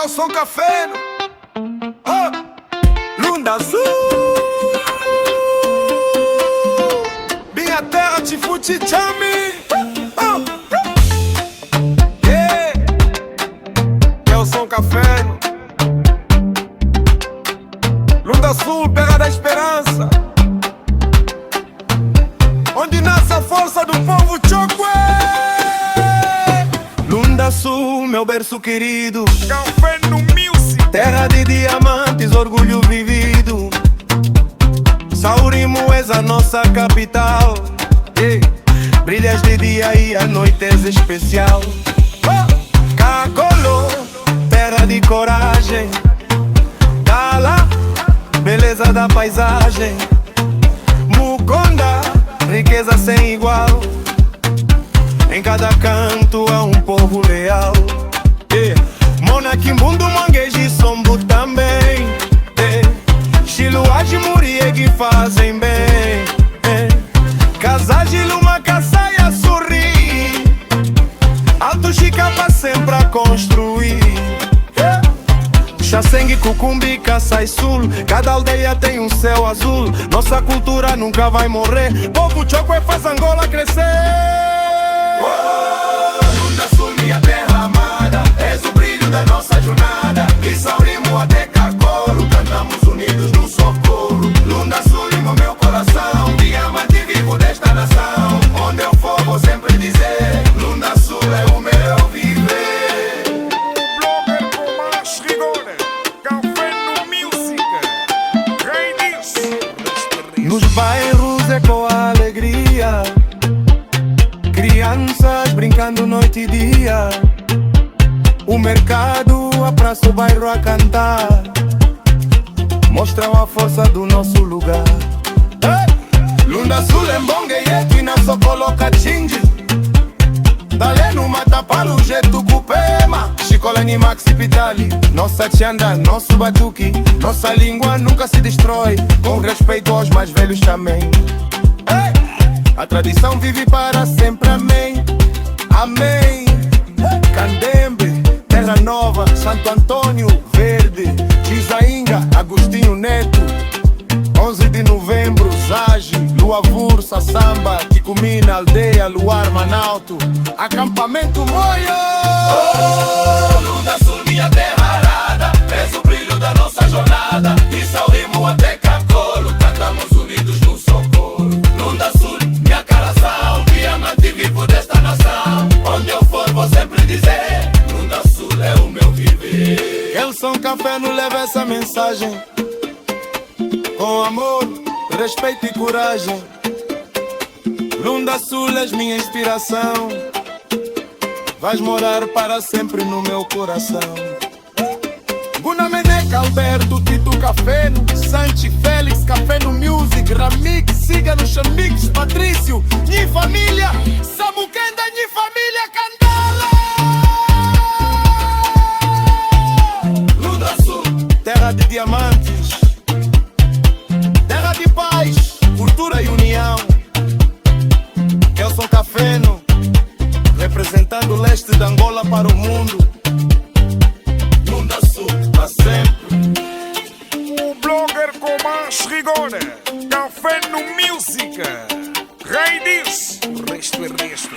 Gelson Café, Lunda Azul, minha terra te futi chame, yeah. Gelson Café, Lunda Azul, terra da esperança, onde nasce a força do povo Chokwe. Lunda Sul, meu berço querido, Café no Music, terra de diamantes, orgulho vivido. Saurimo és a nossa capital, yeah. Brilhas de dia e à noite és especial. Cacolo, terra de coragem. Dala, beleza da paisagem. Muconda, riqueza sem igual. Em cada canto há um povo leal, yeah. Mona Kimbundo, Mangueji, Sombo também, yeah. Chiluage, Muriegi fazem bem, yeah. Casagem, Luma, Caçaia, sorri. Alto Chicapa sempre a construir, yeah. Xacengue, Cucumbi, Caçai Sul. Cada aldeia tem um céu azul. Nossa cultura nunca vai morrer. Povo Chokwe faz Angola crescer. Lunda Sul, minha terra amada, és o brilho da nossa jornada. De Saurimo até Cacolo, cantamos unidos no socorro. Lunda Sul, lima meu coração, diamante vivo desta nação. Onde eu for vou sempre dizer, Lunda Sul é o meu viver. blogger com mais rigor, Café no Music, rei disso. Nos bairros ecoa a alegria, crianças brincando noite e dia. O mercado, a praça, o bairro a cantar, mostram a força do nosso lugar. Hey! Lunda Sul é mbongue e na só coloca chinji. Dale no Matapalo, jeito cupema. Chicolani, Maxi Pitali, nossa tchanda, nosso batuque. Nossa língua nunca se destrói, com respeito aos mais velhos também. Hey! A tradição vive para sempre, amém, amém. Candembe, Terra Nova, Santo Antônio, Verde, Gizainga, Agostinho Neto. 11 de novembro, Zage, Lua Vursa, Samba, Ticumina, Aldeia, Luar, Manauto, acampamento Moio. Oh, Lunda Sul, minha terra arada, és o brilho da nossa jornada. De Saurimo até Cacolo, cantamos unidos no socorro. Lunda Sul, minha coração, diamante vivo desta nação. Onde eu for vou sempre dizer, Lunda Sul é o meu viver. Gelson Café nos leva essa mensagem, com amor, respeito e coragem. Lunda Sul és minha inspiração, vais morar para sempre no meu coração. Guna Meneca, Alberto, Tito Café, Santi, Félix, Café no Music, Ramix, siga no Xamix, Patrício, Nhi Família, Samuquenda, Nhi Família, Candala. Lunda Sul, terra de diamantes, terra de paz, cultura e união. Gelson Cafeno, representando o leste de Angola para o mundo. Lunda Sul, pra sempre. O blogger com mais rigor, Café no Music, rei disso. O resto é resto.